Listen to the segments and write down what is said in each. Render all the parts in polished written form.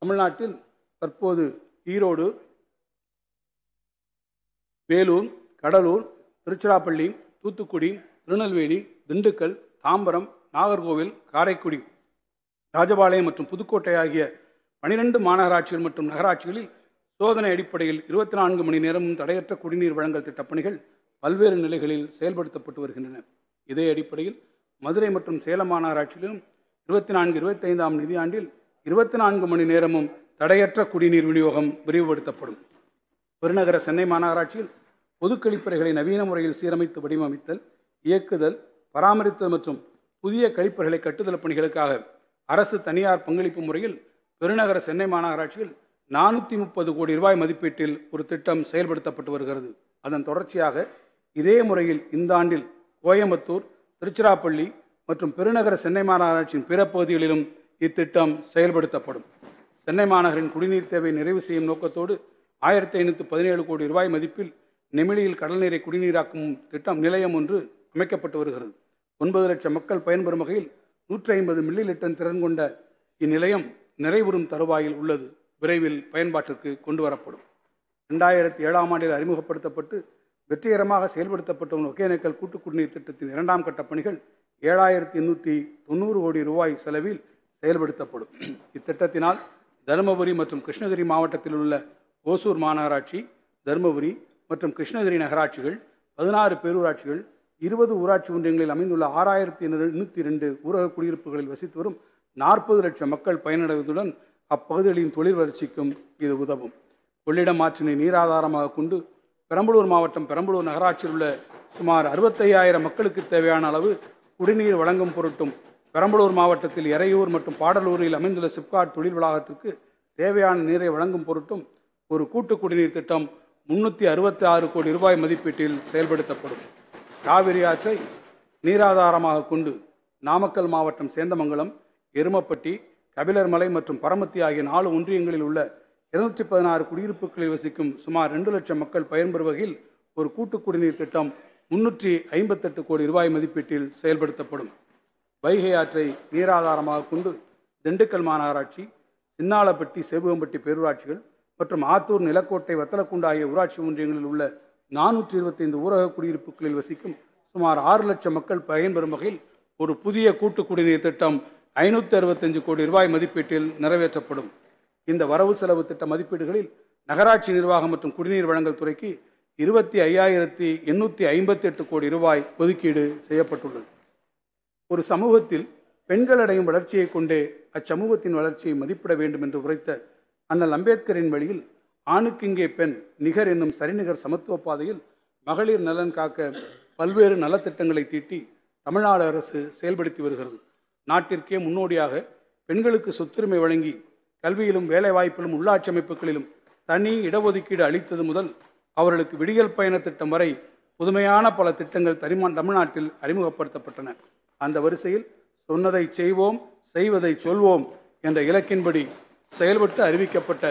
தமிழ்நாட்டில் தற்போது ஈரோடு, வேலூர், கடலூர், திருச்சிராப்பள்ளி, தூத்துக்குடி, திருநெல்வேலி, திண்டுக்கல், தாம்பரம், நாகர்கோவில், காரைக்குடி, ராஜபாளையம் மற்றும் புதுக்கோட்டை ஆகிய 12 மாநகராட்சிகள் மற்றும் நகராட்சிகளில் சோதனை அடிப்படையில் 24 மணி நேரமும் தடையற்ற குடிநீர் வழங்கல் திட்டப்பணிகள் பல்வேறு நிலைகளில் செயல்படுத்தப்பட்டு வருகின்றன. இதே அடிப்படையில் மதுரை மற்றும் சேலம் மாநகராட்சியிலும் 24-25ஆம் நிதியாண்டில் 24 மணி நேரமும் தடையற்ற குடிநீர் விநியோகம் விரிவுபடுத்தப்படும். பெருநகர சென்னை மாநகராட்சியில் பொது கழிப்பறைகளை நவீன முறையில் சீரமைத்து வடிவமைத்தல், இயக்குதல், பராமரித்தல் மற்றும் புதிய கழிப்பறைகளை கட்டுதல் பணிகளுக்காக அரசு தனியார் பங்களிப்பு முறையில் பெருநகர சென்னை மாநகராட்சியில் 430 கோடி ரூபாய் மதிப்பீட்டில் ஒரு திட்டம் செயல்படுத்தப்பட்டு வருகிறது. அதன் தொடர்ச்சியாக இதே முறையில் இந்த ஆண்டில் கோயம்புத்தூர், திருச்சிராப்பள்ளி மற்றும் பெருநகர சென்னை மாநகராட்சியின் பிற பகுதிகளிலும் இத்திட்டம் செயல்படுத்தப்படும். சென்னை மாநகரின் குடிநீர் தேவை நிறைவு செய்யும் நோக்கத்தோடு 1517 கோடி ரூபாய் மதிப்பில் நெமிலியில் கடல் நீரை குடிநீராக்கும் நிலையம் ஒன்று அமைக்கப்பட்டு வருகிறது. 9 லட்சம் மக்கள் பயன்பெறும் வகையில் 150 மில்லி லிட்டர் திறன் கொண்ட இந்நிலையம் நிறைவுறும் தருவாயில் உள்ளது. விரைவில் பயன்பாட்டிற்கு கொண்டு வரப்படும். 2007ஆம் ஆண்டில் அறிமுகப்படுத்தப்பட்டு வெற்றிகரமாக செயல்படுத்தப்பட்ட ஒகேனக்கல் கூட்டு குடிநீர் திட்டத்தின் 2ஆம் கட்ட பணிகள் 7890 கோடி ரூபாய் செலவில் செயல்படுத்தப்படும். இத்திட்டத்தினால் தருமபுரி மற்றும் கிருஷ்ணகிரி மாவட்டத்தில் உள்ள ஓசூர் மாநகராட்சி, தருமபுரி மற்றும் கிருஷ்ணகிரி நகராட்சிகள், 16 பேரூராட்சிகள், 20 ஊராட்சி ஒன்றியங்களில் அமைந்துள்ள 6802 ஊரக குடியிருப்புகளில் வசித்து வரும் 40 லட்சம் மக்கள் பயனடைவதுடன் அப்பகுதிகளின் தொழில் வளர்ச்சிக்கும் இது உதவும். கொள்ளிடம் ஆற்றினை நீராதாரமாக கொண்டு பெரம்பலூர் மாவட்டம் பெரம்பலூர் நகராட்சியில் உள்ள சுமார் 65,000 மக்களுக்கு தேவையான அளவு குடிநீர் வழங்கும் பொருட்டும், பெரம்பலூர் மாவட்டத்தில் எறையூர் மற்றும் பாடலூரில் அமைந்துள்ள சிப்காட் தொழில் வளாகத்திற்கு தேவையான நீரை வழங்கும் பொருட்டும் ஒரு கூட்டு குடிநீர் திட்டம் 366 கோடி ரூபாய் மதிப்பீட்டில் செயல்படுத்தப்படும். காவிரி ஆற்றை நீராதாரமாக கொண்டு நாமக்கல் மாவட்டம் சேந்தமங்கலம், எருமப்பட்டி, கபிலர்மலை மற்றும் பரமத்தி ஆகிய 4 ஒன்றியங்களில் உள்ள 216 குடியிருப்புகளில் வசிக்கும் சுமார் 2 லட்சம் மக்கள் பயன்பெறும் வகையில் ஒரு கூட்டு குடிநீர் திட்டம் 358 கோடி ரூபாய் மதிப்பீட்டில் செயல்படுத்தப்படும். வைகை ஆற்றை நீராதாரமாக கொண்டு திண்டுக்கல் மாநகராட்சி, சின்னாளப்பட்டி, சேபுகம்பட்டி பேரூராட்சிகள் மற்றும் ஆத்தூர், நிலக்கோட்டை, வத்தலக்குண்டு ஆகிய ஊராட்சி ஒன்றியங்களில் உள்ள 425 ஊரக குடியிருப்புகளில் வசிக்கும் சுமார் 6 லட்சம் மக்கள் பயன்பெறும் வகையில் ஒரு புதிய கூட்டு குடிநீர் திட்டம் 565 கோடி ரூபாய் மதிப்பீட்டில் நிறைவேற்றப்படும். இந்த வரவு செலவு திட்ட மதிப்பீடுகளில் நகராட்சி நிர்வாகம் மற்றும் குடிநீர் வழங்கல் துறைக்கு 25,858 கோடி ரூபாய் ஒதுக்கீடு செய்யப்பட்டுள்ளது. ஒரு சமூகத்தில் பெண்கள் அடையும் வளர்ச்சியை கொண்டே அச்சமூகத்தின் வளர்ச்சியை மதிப்பிட வேண்டும் என்று உரைத்த அண்ணல் அம்பேத்கரின் வழியில் ஆணுக்கு இங்கே பெண் நிகர் என்னும் சரிநிகர் சமத்துவ பாதையில் மகளிர் நலன் காக்க பல்வேறு நலத்திட்டங்களை தீட்டி தமிழ்நாடு அரசு செயல்படுத்தி வருகிறது. நாட்டிற்கே முன்னோடியாக பெண்களுக்கு சொத்துரிமை வழங்கி கல்வியிலும் வேலைவாய்ப்பிலும் உள்ளாட்சி அமைப்புகளிலும் தனி இடஒதுக்கீடு அளித்தது முதல் அவர்களுக்கு விடியல் பயண திட்டம் வரை புதுமையான பல திட்டங்கள் தமிழ்நாட்டில் அறிமுகப்படுத்தப்பட்டன. அந்த வரிசையில் சொன்னதை செய்வோம், செய்வதை சொல்வோம் என்ற இலக்கின்படி செயல்பட்டு அறிவிக்கப்பட்ட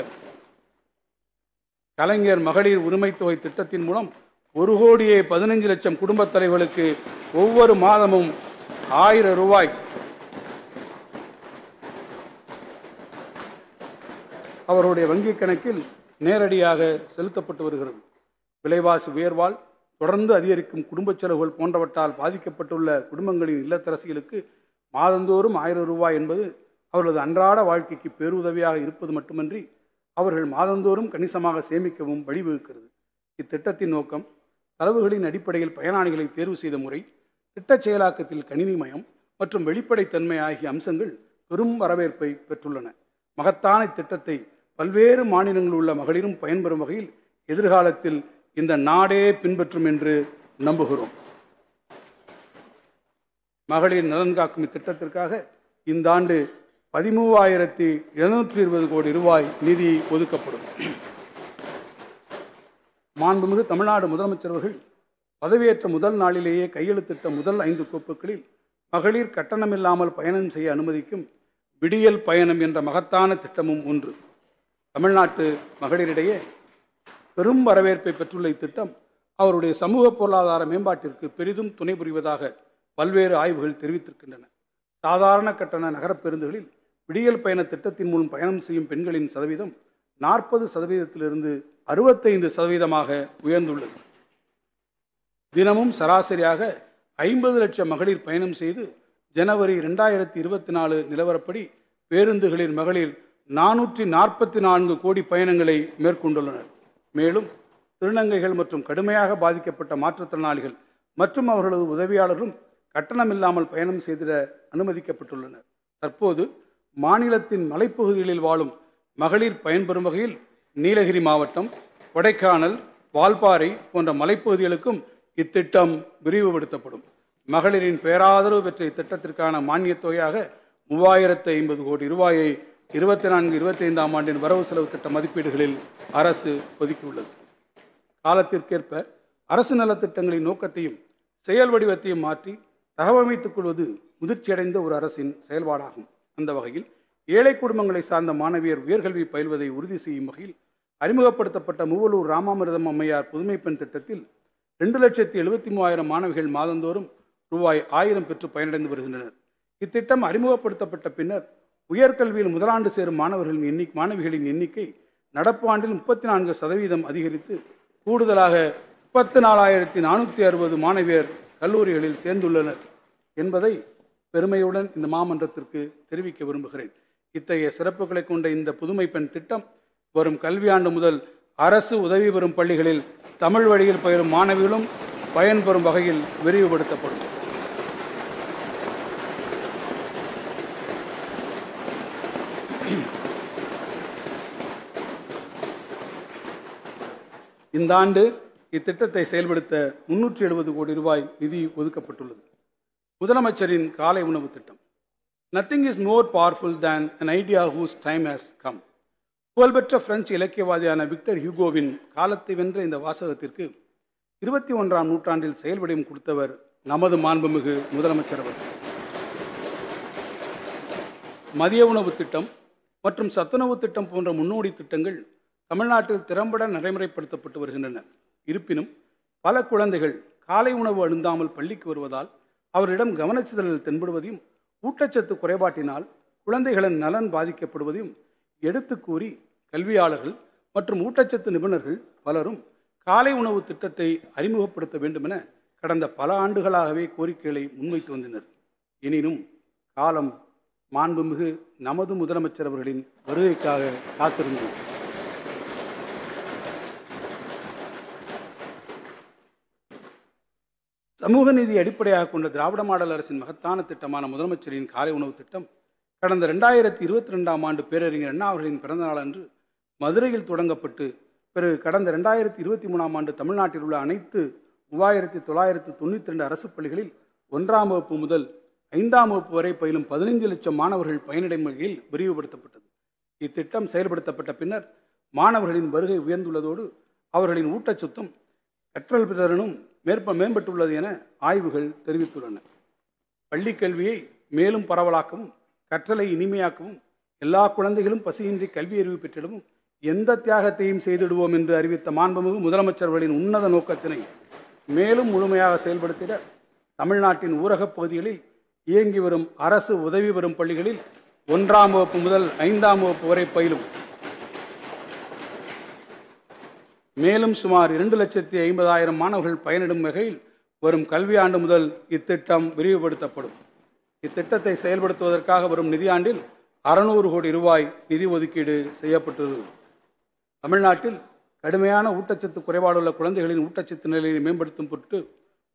கலைஞர் மகளிர் உரிமை தொகை திட்டத்தின் மூலம் 1,15,00,000 குடும்பத் தலைவர்களுக்கு ஒவ்வொரு மாதமும் 1000 ரூபாய் அவருடைய வங்கிக் கணக்கில் நேரடியாக செலுத்தப்பட்டு வருகிறது. விலைவாசி உயர்வால் தொடர்ந்து அதிகரிக்கும் குடும்ப செலவுகள் போன்றவற்றால் பாதிக்கப்பட்டுள்ள குடும்பங்களின் இல்லத்தரசிகளுக்கு மாதந்தோறும் 1000 ரூபாய் என்பது அவர்களது அன்றாட வாழ்க்கைக்கு பேருதவியாக இருப்பது மட்டுமன்றி அவர்கள் மாதந்தோறும் கணிசமாக சேமிக்கவும் வழிவகுக்கிறது. இத்திட்டத்தின் நோக்கம் தரவுகளின் அடிப்படையில் பயனாளிகளை தேர்வு செய்த முறை, திட்ட செயலாக்கத்தில் கணினிமயம் மற்றும் வெளிப்படைத்தன்மை ஆகிய அம்சங்கள் பெரும் வரவேற்பை பெற்றுள்ளன. மகத்தான இத்திட்டத்தை பல்வேறு மாநிலங்களில் உள்ள மகளிரும் பயன்பெறும் வகையில் எதிர்காலத்தில் இந்த நாடே பின்பற்றும் என்று நம்புகிறோம். மகளிர் நலன் காக்கும் இத்திட்டத்திற்காக இந்த ஆண்டு 13,720 கோடி ரூபாய் நிதி ஒதுக்கப்படும். மாண்புமிகு தமிழ்நாடு முதலமைச்சர் அவர்கள் பதவியேற்ற முதல் நாளிலேயே கையெழுத்திட்ட முதல் 5 கோப்புகளில் மகளிர் கட்டணமில்லாமல் பயணம் செய்ய அனுமதிக்கும் விடியல் பயணம் என்ற மகத்தான திட்டமும் ஒன்று. தமிழ்நாட்டு மகளிரிடையே பெரும் வரவேற்பை பெற்றுள்ள இத்திட்டம் அவருடைய சமூக பொருளாதார மேம்பாட்டிற்கு பெரிதும் துணை புரிவதாக பல்வேறு ஆய்வுகள் தெரிவித்திருக்கின்றன. சாதாரண கட்டண நகரப் பேருந்துகளில் விடியல் பயண திட்டத்தின் மூலம் பயணம் செய்யும் பெண்களின் சதவீதம் 40% 65% உயர்ந்துள்ளது. தினமும் சராசரியாக 50 லட்சம் மகளிர் பயணம் செய்து ஜனவரி 2024 நிலவரப்படி பேருந்துகளில் மகளிர் 444 கோடி பயணங்களை மேற்கொண்டுள்ளனர். மேலும் திருநங்கைகள் மற்றும் கடுமையாக பாதிக்கப்பட்ட மாற்றுத்திறனாளிகள் மற்றும் அவர்களது உதவியாளரும் கட்டணமில்லாமல் பயணம் செய்திட அனுமதிக்கப்பட்டுள்ளனர். தற்போது மாநிலத்தின் மலைப்பகுதிகளில் வாழும் மகளிர் பயன்பெறும் வகையில் நீலகிரி மாவட்டம், கொடைக்கானல், வால்பாறை போன்ற மலைப்பகுதிகளுக்கும் இத்திட்டம் விரிவுபடுத்தப்படும். மகளிரின் பேராதரவு பெற்ற இத்திட்டத்திற்கான மானியத் தொகையாக 3050 கோடி ரூபாயை 24-25 ஆண்டின் வரவு செலவு திட்ட மதிப்பீடுகளில் அரசு ஒதுக்கியுள்ளது. காலத்திற்கேற்ப அரசு நலத்திட்டங்களின் நோக்கத்தையும் செயல் வடிவத்தையும் மாற்றி தகவமைத்துக் கொள்வது முதிர்ச்சியடைந்த ஒரு அரசின் செயல்பாடாகும். அந்த வகையில் ஏழை குடும்பங்களை சார்ந்த மாணவியர் உயர்கல்வி பயில்வதை உறுதி செய்யும் வகையில் அறிமுகப்படுத்தப்பட்ட மூவலூர் ராமாமிர்தம் அம்மையார் புதுமை பெண் திட்டத்தில் 2,73,000 மாணவிகள் மாதந்தோறும் ரூபாய் 1000 பெற்று பயனடைந்து வருகின்றனர். இத்திட்டம் அறிமுகப்படுத்தப்பட்ட பின்னர் உயர்கல்வியில் முதலாண்டு சேரும் மாணவிகளின் எண்ணிக்கை நடப்பு ஆண்டில் 34% அதிகரித்து கூடுதலாக 34,460 மாணவியர் கல்லூரிகளில் சேர்ந்துள்ளனர் என்பதை பெருமையுடன் இந்த மாமன்றத்திற்கு தெரிவிக்க விரும்புகிறேன். இத்தகைய சிறப்புகளை கொண்ட இந்த புதுமை பெண் திட்டம் வரும் கல்வியாண்டு முதல் அரசு உதவி பெறும் பள்ளிகளில் தமிழ் வழியில் பயிலும் மாணவிகளும் பயன்பெறும் வகையில் விரிவுபடுத்தப்படும். இந்த ஆண்டு இத்திட்டத்தை செயல்படுத்த 370 கோடி ரூபாய் நிதி ஒதுக்கப்பட்டுள்ளது. முதலமைச்சரின் காலை உணவு திட்டம். Nothing is more powerful than an idea whose time has come. புகழ்பெற்ற பிரெஞ்சு இலக்கியவாதியான விக்டர் ஹியூகோவின் காலத்தை வென்ற இந்த வாசகத்திற்கு 21ஆம் நூற்றாண்டில் செயல்வடிவம் கொடுத்தவர் நமது மாண்புமிகு முதலமைச்சர் அவர்கள். மதிய உணவு திட்டம் மற்றும் சத்துணவு திட்டம் போன்ற முன்னோடி திட்டங்கள் தமிழ்நாட்டில் திறம்பட நடைமுறைப்படுத்தப்பட்டு வருகின்றன. இருப்பினும் பல குழந்தைகள் காலை உணவு அருந்தாமல் பள்ளிக்கு வருவதால் அவரிடம் கவனச்சிதறல் தென்படுவதையும் ஊட்டச்சத்து குறைபாட்டினால் குழந்தைகளின் நலன் பாதிக்கப்படுவதையும் எடுத்து கூறி கல்வியாளர்கள் மற்றும் ஊட்டச்சத்து நிபுணர்கள் பலரும் காலை உணவு திட்டத்தை அறிமுகப்படுத்த வேண்டுமென கடந்த பல ஆண்டுகளாகவே கோரிக்கைகளை முன்வைத்து வந்தனர். எனினும் காலம் மாண்புமிகு நமது முதலமைச்சர் அவர்களின் வருகைக்காக காத்திருந்தது. சமூக நீதி அடிப்படையாக கொண்ட திராவிட மாடல் அரசின் மகத்தான திட்டமான முதலமைச்சரின் காலை உணவு திட்டம் கடந்த 2022ஆம் ஆண்டு பேரறிஞர் அண்ணா அவர்களின் பிறந்தநாள் அன்று மதுரையில் தொடங்கப்பட்டு பிறகு கடந்த 2023ஆம் ஆண்டு தமிழ்நாட்டில் உள்ள அனைத்து 3992 அரசு பள்ளிகளில் 1ஆம் வகுப்பு முதல் 5ஆம் வகுப்பு வரை பயிலும் 15 லட்சம் மாணவர்கள் பயனடையும் வகையில் விரிவுபடுத்தப்பட்டது. இத்திட்டம் செயல்படுத்தப்பட்ட பின்னர் மாணவர்களின் வருகை உயர்ந்துள்ளதோடு அவர்களின் ஊட்டச்சத்தும் கற்றல் திறனும் மேம்பட்டுள்ளது என ஆய்வுகள் தெரிவித்துள்ளன. பள்ளி கல்வியை மேலும் பரவலாக்கவும் கற்றலை இனிமையாக்கவும் எல்லா குழந்தைகளும் பசியின்றி கல்வி அறிவு பெற்றிடவும் எந்த தியாகத்தையும் செய்திடுவோம் என்று அறிவித்த மாண்புமிகு முதலமைச்சர்களின் உன்னத நோக்கத்தினை மேலும் முழுமையாக செயல்படுத்திட தமிழ்நாட்டின் ஊரகப் பகுதிகளில் இயங்கி வரும் அரசு உதவி பெறும் பள்ளிகளில் 1ஆம் வகுப்பு முதல் 5ஆம் வகுப்பு வரை பயிலும் மேலும் சுமார் 2,50,000 மாணவர்கள் பயனிடும் வகையில் வரும் கல்வியாண்டு முதல் இத்திட்டம் விரிவுபடுத்தப்படும். இத்திட்டத்தை செயல்படுத்துவதற்காக வரும் நிதியாண்டில் 600 கோடி ரூபாய் நிதி ஒதுக்கீடு செய்யப்பட்டுள்ளது. தமிழ்நாட்டில் கடுமையான ஊட்டச்சத்து குறைபாடுள்ள குழந்தைகளின் ஊட்டச்சத்து நிலையை மேம்படுத்தும் பொருட்டு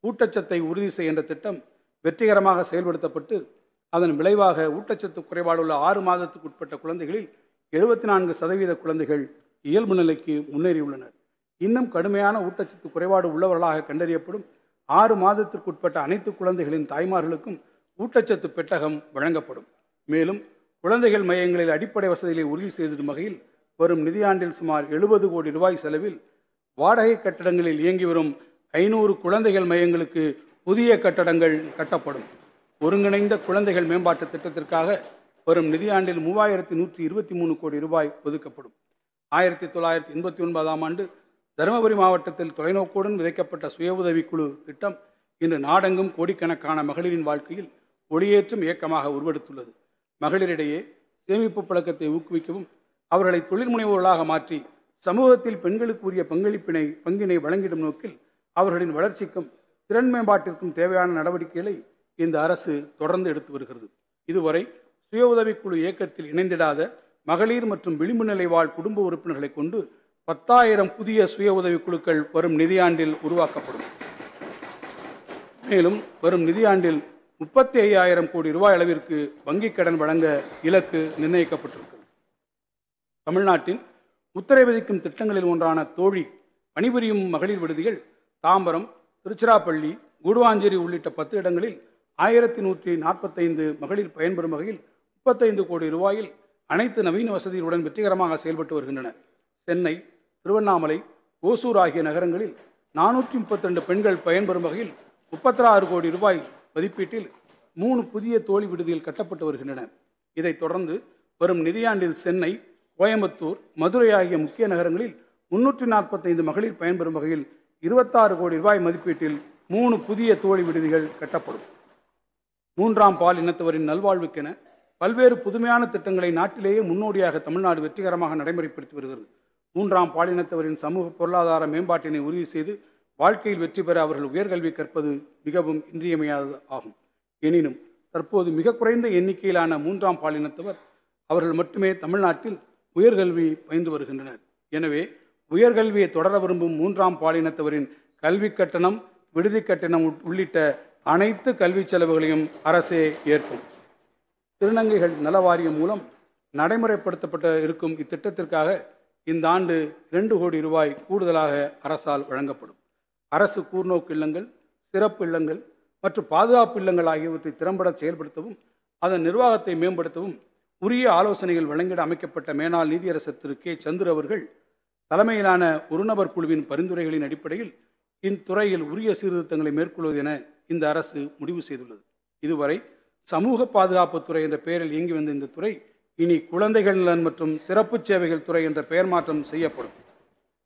ஊட்டச்சத்தை உறுதி செய்கின்ற திட்டம் வெற்றிகரமாக செயல்படுத்தப்பட்டு அதன் விளைவாக ஊட்டச்சத்து குறைபாடுள்ள 6 மாதத்துக்கு உட்பட்ட குழந்தைகளில் 74% குழந்தைகள் இயல்பு நிலைக்கு முன்னேறியுள்ளனர். இன்னும் கடுமையான ஊட்டச்சத்து குறைபாடு உள்ளவர்களாக கண்டறியப்படும் 6 மாதத்திற்கு உட்பட்ட அனைத்து குழந்தைகளின் தாய்மார்களுக்கும் ஊட்டச்சத்து பெட்டகம் வழங்கப்படும். மேலும் குழந்தைகள் மையங்களில் அடிப்படை வசதிகளை உறுதி செய்திடும் வகையில் வரும் நிதியாண்டில் சுமார் 70 கோடி ரூபாய் செலவில் வாடகை கட்டடங்களில் இயங்கி வரும் 500 குழந்தைகள் மையங்களுக்கு புதிய கட்டடங்கள் கட்டப்படும். ஒருங்கிணைந்த குழந்தைகள் மேம்பாட்டு திட்டத்திற்காக வரும் நிதியாண்டில் 3123 கோடி ரூபாய் ஒதுக்கப்படும். 1989ஆம் ஆண்டு தருமபுரி மாவட்டத்தில் தொலைநோக்குடன் விதைக்கப்பட்ட சுய உதவிக்குழு திட்டம் இன்று நாடெங்கும் கோடிக்கணக்கான மகளிரின் வாழ்க்கையில் ஒளியேற்றும் இயக்கமாக உருவெடுத்துள்ளது. மகளிரிடையே சேமிப்பு பழக்கத்தை ஊக்குவிக்கவும் அவர்களை தொழில் முனைவோர்களாக மாற்றி சமூகத்தில் பெண்களுக்கு உரிய பங்கினை வழங்கிடும் நோக்கில் அவர்களின் வளர்ச்சிக்கும் திறன் மேம்பாட்டிற்கும் தேவையான நடவடிக்கைகளை இந்த அரசு தொடர்ந்து எடுத்து வருகிறது. இதுவரை சுய உதவிக்குழு இயக்கத்தில் இணைந்திடாத மகளிர் மற்றும் விளிம்பு நிலை வாழ் குடும்ப உறுப்பினர்களை கொண்டு 10,000 புதிய சுய உதவிக்குழுக்கள் வரும் நிதியாண்டில் உருவாக்கப்படும். மேலும் வரும் நிதியாண்டில் 35,000 கோடி ரூபாய் அளவிற்கு வங்கிக் கடன் வழங்க இலக்கு நிர்ணயிக்கப்பட்டிருக்கிறது. தமிழ்நாட்டின் உத்தரவிதிக்கும் திட்டங்களில் ஒன்றான தோழி பணிபுரியும் மகளிர் விடுதிகள் தாம்பரம், திருச்சிராப்பள்ளி, கூடுவாஞ்சேரி உள்ளிட்ட 10 இடங்களில் 1145 மகளிர் பயன்பெறும் வகையில் 35 கோடி ரூபாயில் அனைத்து நவீன வசதிகளுடன் வெற்றிகரமாக செயல்பட்டு வருகின்றன. சென்னை, திருவண்ணாமலை, ஓசூர் ஆகிய நகரங்களில் 432 பெண்கள் பயன்பெறும் வகையில் 36 கோடி ரூபாய் மதிப்பீட்டில் 3 புதிய தோழி விடுதிகள் கட்டப்பட்டு வருகின்றன. இதைத் தொடர்ந்து வரும் நிதியாண்டில் சென்னை, கோயம்புத்தூர், மதுரை ஆகிய முக்கிய நகரங்களில் 345 மகளிர் பயன்பெறும் வகையில் 26 கோடி ரூபாய் மதிப்பீட்டில் 3 புதிய தோழி விடுதிகள் கட்டப்படும். 3ஆம் பால் இனத்தவரின் நல்வாழ்வுக்கென பல்வேறு புதுமையான திட்டங்களை நாட்டிலேயே முன்னோடியாக தமிழ்நாடு வெற்றிகரமாக நடைமுறைப்படுத்தி வருகிறது. 3ஆம் பாலினத்தவரின் சமூக பொருளாதார மேம்பாட்டினை உறுதி செய்து வாழ்க்கையில் வெற்றி பெற அவர்கள் உயர்கல்வி கற்பது மிகவும் இன்றியமையாதது ஆகும். எனினும் தற்போது மிக குறைந்த எண்ணிக்கையிலான 3ஆம் பாலினத்தவர் அவர்கள் மட்டுமே தமிழ்நாட்டில் உயர்கல்வி பயின்று வருகின்றனர். எனவே உயர்கல்வியை தொடர விரும்பும் 3ஆம் பாலினத்தவரின் கல்வி கட்டணம், விடுதி கட்டணம் உள்ளிட்ட அனைத்து கல்வி செலவுகளையும் அரசே ஏற்கும். திருநங்கைகள் நல வாரியம் மூலம் நடைமுறைப்படுத்தப்பட்ட இருக்கும் இத்திட்டத்திற்காக இந்த ஆண்டு 2 கோடி ரூபாய் கூடுதலாக அரசால் வழங்கப்படும். அரசு கூர்நோக்கு இல்லங்கள், சிறப்பு இல்லங்கள் மற்றும் பாதுகாப்பு இல்லங்கள் ஆகியவற்றை திறம்பட செயல்படுத்தவும் அதன் நிர்வாகத்தை மேம்படுத்தவும் உரிய ஆலோசனைகள் வழங்கிட அமைக்கப்பட்ட மேனாள் நீதியரசர் திரு கே. சந்துரு அவர்கள் தலைமையிலான ஒருநபர் குழுவின் பரிந்துரைகளின் அடிப்படையில் இத்துறையில் உரிய சீர்திருத்தங்களை மேற்கொள்வது என இந்த அரசு முடிவு செய்துள்ளது. இதுவரை சமூக பாதுகாப்புத்துறை என்ற பெயரில் இயங்கி வந்த இந்த துறை இனி குழந்தைகள் நலன் மற்றும் சிறப்பு சேவைகள் துறை என்ற பெயர் மாற்றம் செய்யப்படும்.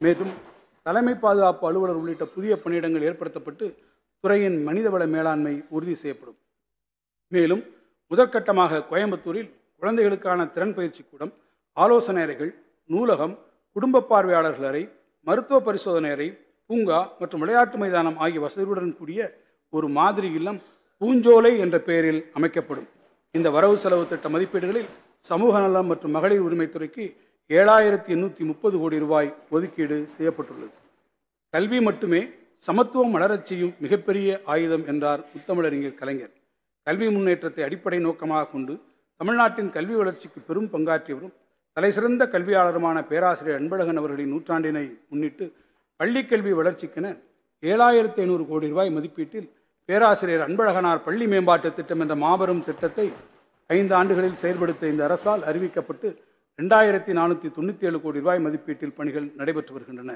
மேலும் தலைமை பாதுகாப்பு அலுவலர் உள்ளிட்ட புதிய பணியிடங்கள் ஏற்படுத்தப்பட்டு துறையின் மனிதவள மேலாண்மை உறுதி செய்யப்படும். மேலும் முதற்கட்டமாக கோயம்புத்தூரில் குழந்தைகளுக்கான திறன் பயிற்சி கூடம், ஆலோசனை அறைகள், நூலகம், குடும்ப பார்வையாளர்கள் அறை, மருத்துவ பரிசோதனை அறை, பூங்கா மற்றும் விளையாட்டு மைதானம் ஆகிய வசதிகளுடன் கூடிய ஒரு மாதிரி இல்லம் பூஞ்சோலை என்ற பெயரில் அமைக்கப்படும். இந்த வரவு செலவு திட்ட மதிப்பீடுகளில் சமூக நலம் மற்றும் மகளிர் உரிமைத்துறைக்கு 7,830 கோடி ரூபாய் ஒதுக்கீடு செய்யப்பட்டுள்ளது. கல்வி மட்டுமே சமத்துவம் வளரச் செய்யும் மிகப்பெரிய ஆயுதம் என்றார் முத்தமிழறிஞர் கலைஞர். கல்வி முன்னேற்றத்தை அடிப்படை நோக்கமாக கொண்டு தமிழ்நாட்டின் கல்வி வளர்ச்சிக்கு பெரும் பங்காற்றியவரும் தலைசிறந்த கல்வியாளருமான பேராசிரியர் அன்பழகன் அவர்களின் நூற்றாண்டினை முன்னிட்டு பள்ளிக்கல்வி வளர்ச்சிக்கென 7,500 கோடி ரூபாய் மதிப்பீட்டில் பேராசிரியர் அன்பழகனார் பள்ளி மேம்பாட்டு திட்டம் என்ற மாபெரும் திட்டத்தை 5 ஆண்டுகளில் செயல்படுத்த இந்த அரசால் அறிவிக்கப்பட்டு 2,497 கோடி ரூபாய் மதிப்பீட்டில் பணிகள் நடைபெற்று வருகின்றன.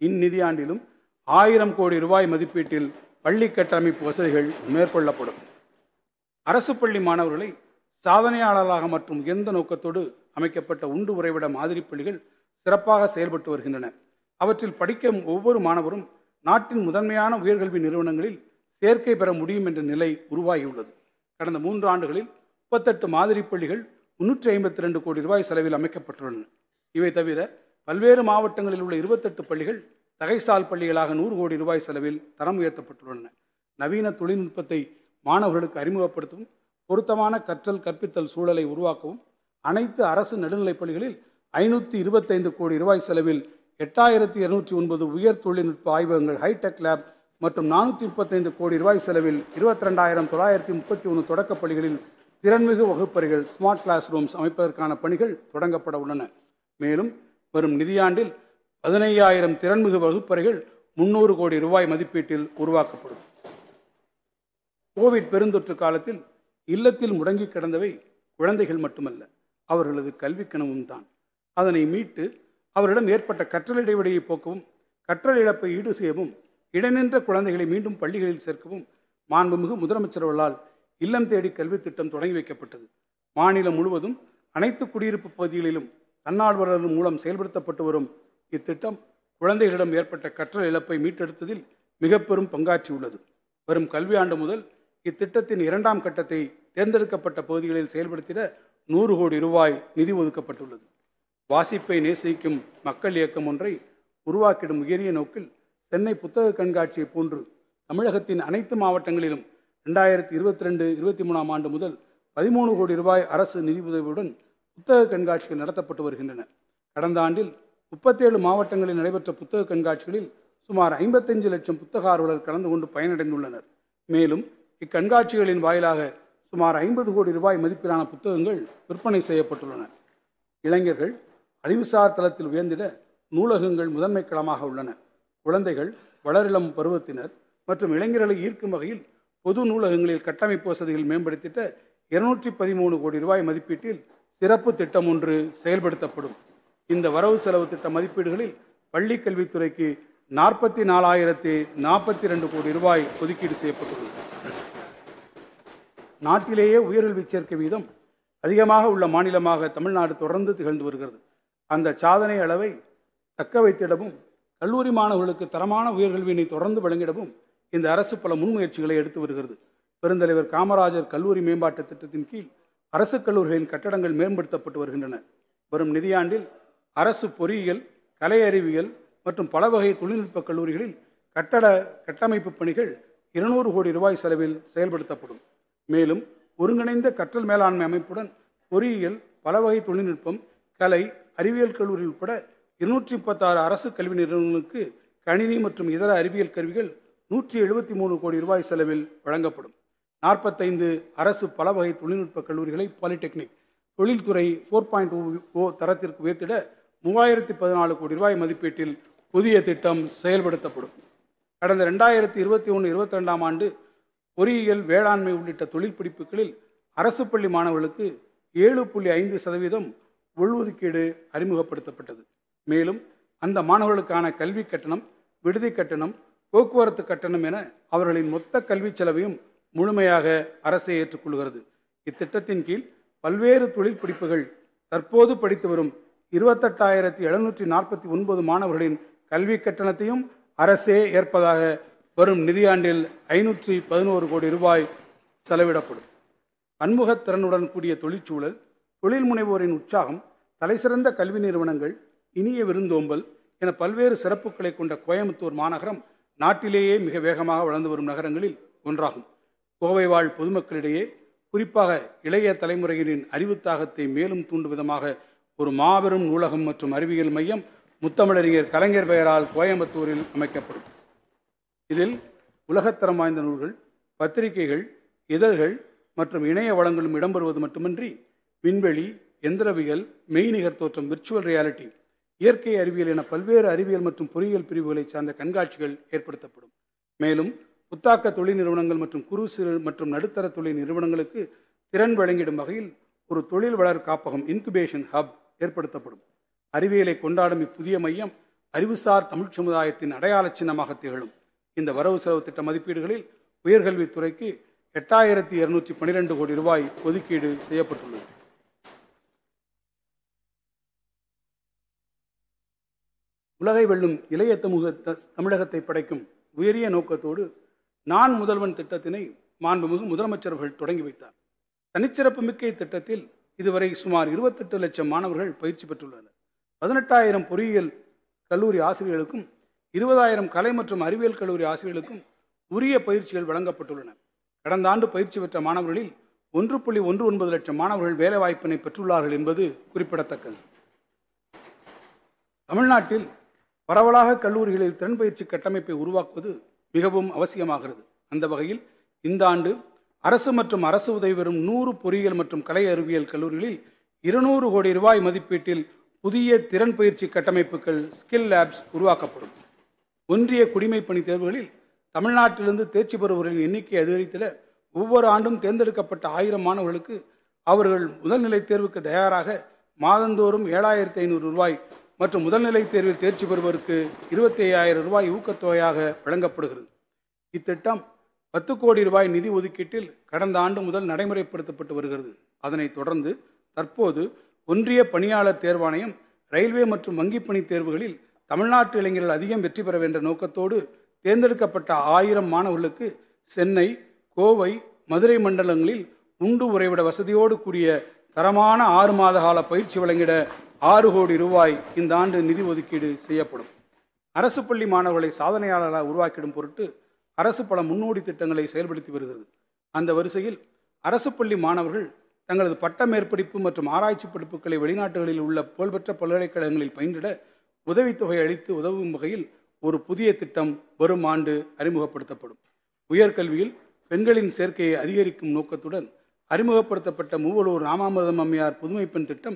இந்நிதியாண்டிலும் 1000 கோடி ரூபாய் மதிப்பீட்டில் பள்ளி கட்டமைப்பு வசதிகள் மேற்கொள்ளப்படும். அரசு பள்ளி மாணவர்களை சாதனையாளர்களாக மற்றும் உயர்ந்த நோக்கத்தோடு அமைக்கப்பட்ட உண்டு உறைவிட மாதிரி பள்ளிகள் சிறப்பாக செயல்பட்டு வருகின்றன. அவற்றில் படிக்கும் ஒவ்வொரு மாணவரும் நாட்டின் முதன்மையான உயர்கல்வி நிறுவனங்களில் சேர்க்கை பெற முடியும் என்ற நிலை உருவாகியுள்ளது. கடந்த 3 ஆண்டுகளில் 38 மாதிரி பள்ளிகள் 352 கோடி ரூபாய் செலவில் அமைக்கப்பட்டுள்ளன. இவை தவிர பல்வேறு மாவட்டங்களில் உள்ள 28 பள்ளிகள் தகைசால் பள்ளிகளாக 100 கோடி ரூபாய் செலவில் தரம் உயர்த்தப்பட்டுள்ளன. நவீன தொழில்நுட்பத்தை மாணவர்களுக்கு அறிமுகப்படுத்தவும், பொருத்தமான கற்றல் கற்பித்தல் சூழலை உருவாக்கவும் அனைத்து அரசு நடுநிலைப் பள்ளிகளில் 525 கோடி ரூபாய் செலவில் 8,209 உயர் தொழில்நுட்ப ஆய்வகங்கள் ஹைடெக் லேப் மற்றும் 435 கோடி ரூபாய் செலவில் 22,931 தொடக்கப் பள்ளிகளில் திறன்மிகு வகுப்பறைகள் ஸ்மார்ட் கிளாஸ் ரூம்ஸ் அமைப்பதற்கான பணிகள் தொடங்கப்பட உள்ளன. மேலும் வரும் நிதியாண்டில் 15,000 திறன்மிகு வகுப்பறைகள் 300 கோடி ரூபாய் மதிப்பீட்டில் உருவாக்கப்படும். கோவிட் பெருந்தொற்று காலத்தில் இல்லத்தில் முடங்கி கிடந்தவை குழந்தைகள் மட்டுமல்ல, அவர்களது கல்வி கனவும் தான். அதனை மீட்டு அவரிடம் ஏற்பட்ட கற்றல் இடைவெளியை போக்கவும், கற்றல் இழப்பை ஈடு செய்யவும், இடைநின்ற குழந்தைகளை மீண்டும் பள்ளிகளில் சேர்க்கவும் மாண்புமிகு முதலமைச்சர் அவர்களால் இல்லம் தேடி கல்வி திட்டம் தொடங்கி வைக்கப்பட்டது. மாநிலம் முழுவதும் அனைத்து குடியிருப்பு பகுதிகளிலும் தன்னார்வலர்கள் மூலம் செயல்படுத்தப்பட்டு வரும் இத்திட்டம் குழந்தைகளிடம் ஏற்பட்ட கற்றல் இழப்பை மீட்டெடுத்ததில் மிக பெரும் பங்காற்றியுள்ளது. வரும் கல்வியாண்டு முதல் இத்திட்டத்தின் 2ஆம் கட்டத்தை தேர்ந்தெடுக்கப்பட்ட பகுதிகளில் செயல்படுத்திட 100 கோடி ரூபாய் நிதி ஒதுக்கப்பட்டுள்ளது. வாசிப்பை நேசிக்கும் மக்கள் இயக்கம் ஒன்றை உருவாக்கிடும் உயரிய நோக்கில் சென்னை புத்தக கண்காட்சியை போன்று தமிழகத்தின் அனைத்து மாவட்டங்களிலும் 2022-23 ஆண்டு முதல் 13 கோடி ரூபாய் அரசு நிதி உதவியுடன் புத்தக கண்காட்சிகள் நடத்தப்பட்டு வருகின்றன. கடந்த ஆண்டில் 37 மாவட்டங்களில் நடைபெற்ற புத்தக கண்காட்சிகளில் சுமார் 55 லட்சம் புத்தக ஆர்வலர் கலந்து கொண்டு பயனடைந்துள்ளனர். மேலும் இக்கண்காட்சிகளின் வாயிலாக சுமார் 50 கோடி ரூபாய் மதிப்பிலான புத்தகங்கள் விற்பனை செய்யப்பட்டுள்ளன. இளைஞர்கள் அறிவுசார் தளத்தில் உயர்ந்திட நூலகங்கள் முதன்மை களமாக உள்ளன. குழந்தைகள், வளரிளம் பருவத்தினர் மற்றும் இளைஞர்களை ஈர்க்கும் வகையில் பொது நூலகங்களில் கட்டமைப்பு வசதிகள் மேம்படுத்திட்ட 213 கோடி ரூபாய் மதிப்பீட்டில் சிறப்பு திட்டம் ஒன்று செயல்படுத்தப்படும். இந்த வரவு செலவு திட்ட மதிப்பீடுகளில் பள்ளி கல்வித்துறைக்கு 44,042 கோடி ரூபாய் ஒதுக்கீடு செய்யப்பட்டுள்ளது. நாட்டிலேயே உயர்கல்வி சேர்க்கை வீதம் அதிகமாக உள்ள மாநிலமாக தமிழ்நாடு தொடர்ந்து திகழ்ந்து வருகிறது. அந்த சாதனை அளவை தக்க வைத்திடவும் கல்லூரி மாணவர்களுக்கு தரமான உயர்கல்வியினை தொடர்ந்து வழங்கிடவும் இந்த அரசு பல முன்முயற்சிகளை எடுத்து வருகிறது. பெருந்தலைவர் காமராஜர் கல்லூரி மேம்பாட்டு திட்டத்தின் கீழ் அரசு கல்லூரிகளின் கட்டடங்கள் மேம்படுத்தப்பட்டு வருகின்றன. வரும் நிதியாண்டில் அரசு பொறியியல், கலை அறிவியல் மற்றும் பல வகை தொழில்நுட்ப கல்லூரிகளில் கட்டமைப்பு பணிகள் 200 கோடி ரூபாய் செலவில் செயல்படுத்தப்படும். மேலும் ஒருங்கிணைந்த கற்றல் மேலாண்மை அமைப்புடன் பொறியியல், பல வகை தொழில்நுட்பம், கலை, அறிவியல் கல்லூரி உட்பட 236 அரசு கல்வி நிறுவனங்களுக்கு கணினி மற்றும் இதர அறிவியல் கருவிகள் 173 கோடி ரூபாய் செலவில் வழங்கப்படும். 45 அரசு பல வகை தொழில்நுட்ப கல்லூரிகளை பாலிடெக்னிக் தொழில்துறை 4.0 தரத்திற்கு உயர்த்திட 3014 கோடி ரூபாய் மதிப்பீட்டில் புதிய திட்டம் செயல்படுத்தப்படும். கடந்த 2021-22 ஆண்டு பொறியியல், வேளாண்மை உள்ளிட்ட தொழில் படிப்புகளில் அரசு பள்ளி மாணவர்களுக்கு 7.5% உள்ஒதுக்கீடு அறிமுகப்படுத்தப்பட்டது. மேலும் அந்த மாணவர்களுக்கான கல்வி கட்டணம், விடுதி கட்டணம், போக்குவரத்து கட்டணம் என அவர்களின் மொத்த கல்வி செலவையும் முழுமையாக அரசே ஏற்றுக்கொள்கிறது. இத்திட்டத்தின் கீழ் பல்வேறு தொழில் படிப்புகள் தற்போது படித்து வரும் 28,749 மாணவர்களின் கல்வி கட்டணத்தையும் அரசே ஏற்பதாக வரும் நிதியாண்டில் 511 கோடி ரூபாய் செலவிடப்படும். பன்முகத்திறனுடன் கூடிய தொழிற்சூழல், தொழில் முனைவோரின் உற்சாகம், தலைசிறந்த கல்வி நிறுவனங்கள், இனிய விருந்தோம்பல் என பல்வேறு சிறப்புகளை கொண்ட கோயம்புத்தூர் மாநகரம் நாட்டிலேயே மிக வேகமாக வளர்ந்து வரும் நகரங்களில் ஒன்றாகும். கோவை வாழ் பொதுமக்களிடையே, குறிப்பாக இளைய தலைமுறையினரின் அறிவுத்தாகத்தை மேலும் தூண்டும் விதமாக ஒரு மாபெரும் நூலகம் மற்றும் அறிவியல் மையம் முத்தமிழறிஞர் கலைஞர் பெயரால் கோயம்புத்தூரில் அமைக்கப்படும். இதில் உலகத்தரம் வாய்ந்த நூல்கள், பத்திரிகைகள், இதழ்கள் மற்றும் இணைய வளங்களும் இடம்பெறுவது மட்டுமின்றி விண்வெளி, எந்திரவியல், மெய்நிகர் தோற்றம், விர்ச்சுவல் ரியாலிட்டி, இயற்கை அறிவியல் என பல்வேறு அறிவியல் மற்றும் பொறியியல் பிரிவுகளை சார்ந்த கண்காட்சிகள் ஏற்படுத்தப்படும். மேலும் புத்தாக்க தொழில் நிறுவனங்கள் மற்றும் குறு சிறு மற்றும் நடுத்தர தொழில் நிறுவனங்களுக்கு திறன் வழங்கிடும் வகையில் ஒரு தொழில் வளர் காப்பகம், இன்குபேஷன் ஹப் ஏற்படுத்தப்படும். அறிவியலை கொண்டாடும் இப்புதிய மையம் அறிவுசார் தமிழ் சமுதாயத்தின் அடையாள சின்னமாக திகழும். இந்த வரவு செலவு திட்ட மதிப்பீடுகளில் உயர்கல்வித்துறைக்கு 8,212 கோடி ரூபாய் ஒதுக்கீடு செய்யப்பட்டுள்ளது. உலகை வெல்லும் இளைய தமிழகத்தை படைக்கும் உயரிய நோக்கத்தோடு நான் முதல்வன் திட்டத்தினை மாண்புமிகு முதலமைச்சர் அவர்கள் தொடங்கி வைத்தார். தனிச்சிறப்பு மிக்க இத்திட்டத்தில் இதுவரை சுமார் 28 லட்சம் மாணவர்கள் பயிற்சி பெற்றுள்ளனர். 18,000 பொறியியல் கல்லூரி ஆசிரியர்களுக்கும் 20,000 கலை மற்றும் அறிவியல் கல்லூரி ஆசிரியர்களுக்கும் உரிய பயிற்சிகள் வழங்கப்பட்டுள்ளன. கடந்த ஆண்டு பயிற்சி பெற்ற மாணவர்களில் 1.19 லட்சம் மாணவர்கள் வேலைவாய்ப்பினை பெற்றுள்ளார்கள் என்பது குறிப்பிடத்தக்கது. தமிழ்நாட்டில் பரவலாக கல்லூரிகளில் திறன் பயிற்சி கட்டமைப்பை உருவாக்குவது மிகவும் அவசியமாகிறது. அந்த வகையில் இந்த ஆண்டு அரசு மற்றும் அரசு உதவி பெறும் 100 பொறியியல் மற்றும் கலை அறிவியல் கல்லூரிகளில் 200 கோடி ரூபாய் மதிப்பீட்டில் புதிய திறன் பயிற்சி கட்டமைப்புகள், ஸ்கில் லேப்ஸ் உருவாக்கப்படும். ஒன்றிய குடிமைப்பணி தேர்வுகளில் தமிழ்நாட்டிலிருந்து தேர்ச்சி பெறுபவர்களின் எண்ணிக்கை அதிகரித்திட ஒவ்வொரு ஆண்டும் தேர்ந்தெடுக்கப்பட்ட 1000 மாணவர்களுக்கு அவர்கள் முதல்நிலை தேர்வுக்கு தயாராக மாதந்தோறும் 7,500 ரூபாய் மற்றும் முதல்நிலை தேர்வில் தேர்ச்சி பெறுவதற்கு 25,000 ரூபாய் ஊக்கத்தொகையாக வழங்கப்படுகிறது. இத்திட்டம் 10 கோடி ரூபாய் நிதி ஒதுக்கீட்டில் கடந்த ஆண்டு முதல் நடைமுறைப்படுத்தப்பட்டு வருகிறது. அதனைத் தொடர்ந்து தற்போது ஒன்றிய பணியாளர் தேர்வாணையம் ரயில்வே மற்றும் வங்கிப்பணி தேர்வுகளில் தமிழ்நாட்டு இளைஞர்கள் அதிகம் வெற்றி பெற வேண்டிய நோக்கத்தோடு தேர்ந்தெடுக்கப்பட்ட 1000 மாணவர்களுக்கு சென்னை, கோவை, மதுரை மண்டலங்களில் உண்டு உறைவிட வசதியோடு கூடிய தரமான 6 மாத கால பயிற்சி வழங்கிட 6 கோடி ரூபாய் இந்த ஆண்டு நிதி ஒதுக்கீடு செய்யப்படும். அரசு பள்ளி மாணவர்களை சாதனையாளர்களாக உருவாக்கிடும் பொருட்டு அரசு பல முன்னோடி திட்டங்களை செயல்படுத்தி வருகிறது. அந்த வரிசையில் அரசு பள்ளி மாணவர்கள் தங்களது பட்ட மேற்படிப்பு மற்றும் ஆராய்ச்சி படிப்புகளை வெளிநாடுகளில் உள்ள புகழ்பெற்ற பல்கலைக்கழகங்களில் பயின்றிட உதவித்தொகை அளித்து உதவும் வகையில் ஒரு புதிய திட்டம் வரும் ஆண்டு அறிமுகப்படுத்தப்படும். உயர்கல்வியில் பெண்களின் சேர்க்கையை அதிகரிக்கும் நோக்கத்துடன் அறிமுகப்படுத்தப்பட்ட மூவலூர் ராமாமிர்தம் அம்மையார் புதுமை பெண் திட்டம்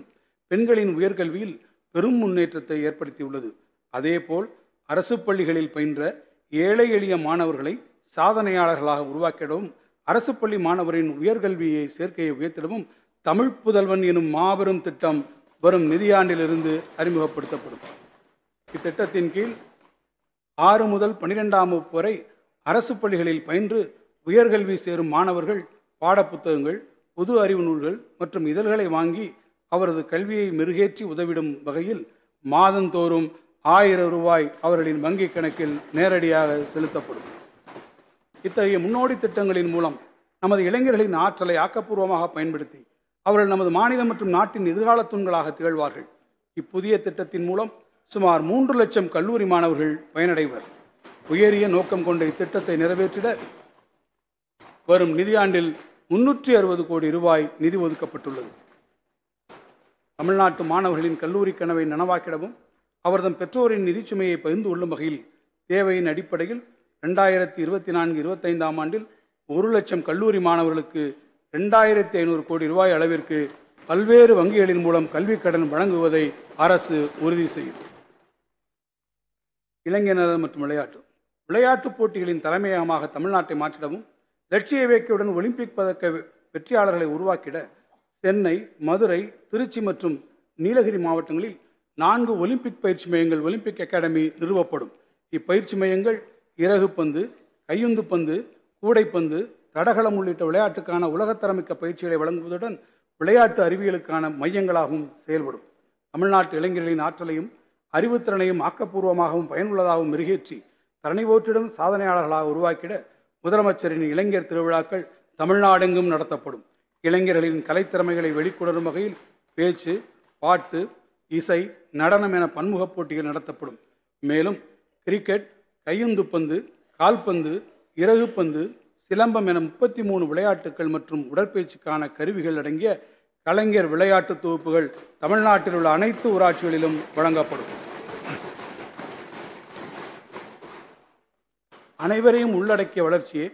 பெண்களின் உயர்கல்வியில் பெரும் முன்னேற்றத்தை ஏற்படுத்தியுள்ளது. அதேபோல் அரசு பள்ளிகளில் பயின்ற ஏழை எளிய மாணவர்களை சாதனையாளர்களாக உருவாக்கிடவும் அரசு பள்ளி மாணவரின் உயர்கல்வியை சேர்க்கையை உயர்த்திடவும் தமிழ் புதல்வன் எனும் மாபெரும் திட்டம் வரும் நிதியாண்டிலிருந்து அறிமுகப்படுத்தப்படும். இத்திட்டத்தின் கீழ் 6 முதல் 12ஆம் வகுப்பு வரை அரசு பள்ளிகளில் பயின்று உயர்கல்வி சேரும் மாணவர்கள் பாடப்புத்தகங்கள், பொது அறிவு நூல்கள் மற்றும் இதழ்களை வாங்கி அவரது கல்வியை மெருகேற்றி உதவிடும் வகையில் மாதந்தோறும் 1000 ரூபாய் அவர்களின் வங்கிக் கணக்கில் நேரடியாக செலுத்தப்படும். இத்தகைய முன்னோடி திட்டங்களின் மூலம் நமது இளைஞர்களின் ஆற்றலை ஆக்கப்பூர்வமாக பயன்படுத்தி அவர்கள் நமது மாநிலம் மற்றும் நாட்டின் எதிர்கால தூண்களாக திகழ்வார்கள். இப்புதிய திட்டத்தின் மூலம் சுமார் 3 லட்சம் கல்லூரி மாணவர்கள் பயனடைவர். உயரிய நோக்கம் கொண்ட இத்திட்டத்தை நிறைவேற்றிட வரும் நிதியாண்டில் 360 கோடி ரூபாய் நிதி ஒதுக்கப்பட்டுள்ளது. தமிழ்நாட்டு மாணவர்களின் கல்லூரி கனவை நனவாக்கிடவும் அவர்தம் பெற்றோரின் நிதிச்சுமையை பகிர்ந்து கொள்ளும் வகையில் தேவையின் அடிப்படையில் 2024-25ஆம் ஆண்டில் 1 லட்சம் கல்லூரி மாணவர்களுக்கு 2500 கோடி ரூபாய் அளவிற்கு பல்வேறு வங்கிகளின் மூலம் கல்விக் கடன் வழங்குவதை அரசு உறுதி செய்யும். இளைஞர் நலன் மற்றும் விளையாட்டுப் போட்டிகளின் தலைமையகமாக தமிழ்நாட்டை மாற்றிடவும் லட்சிய வேட்கையுடன் ஒலிம்பிக் பதக்க வெற்றியாளர்களை உருவாக்கிட சென்னை, மதுரை, திருச்சி மற்றும் நீலகிரி மாவட்டங்களில் 4 ஒலிம்பிக் பயிற்சி மையங்கள் ஒலிம்பிக் அகாடமி நிறுவப்படும். இப்பயிற்சி மையங்கள் இறகுப்பந்து, கையுந்து பந்து, கூடைப்பந்து, தடகளம் உள்ளிட்ட விளையாட்டுக்கான உலகத்தரமிக்க பயிற்சிகளை வழங்குவதுடன் விளையாட்டு அறிவியலுக்கான மையங்களாகவும் செயல்படும். தமிழ்நாட்டு இளைஞர்களின் ஆற்றலையும் அறிவுத்திறனையும் ஆக்கப்பூர்வமாகவும் பயனுள்ளதாகவும் மெருகேற்றி தரணி ஓற்றிடும் சாதனையாளர்களாக உருவாக்கிட முதலமைச்சரின் இளைஞர் திருவிழாக்கள் தமிழ்நாடெங்கும் நடத்தப்படும். இளைஞர்களின் கலைத்திறமைகளை வெளிக்கொணரும் வகையில் பேச்சு, பாட்டு, இசை, நடனம் என பன்முகப் போட்டிகள் நடத்தப்படும். மேலும் கிரிக்கெட், கையுந்து பந்து, கால்பந்து, இறகுப்பந்து, சிலம்பம் என 33 விளையாட்டுகள் மற்றும் உடற்பயிற்சிக்கான கருவிகள் அடங்கிய கலைஞர் விளையாட்டு தொகுப்புகள் தமிழ்நாட்டில் உள்ள அனைத்து ஊராட்சிகளிலும் வழங்கப்படும். அனைவரையும் உள்ளடக்கிய வளர்ச்சியே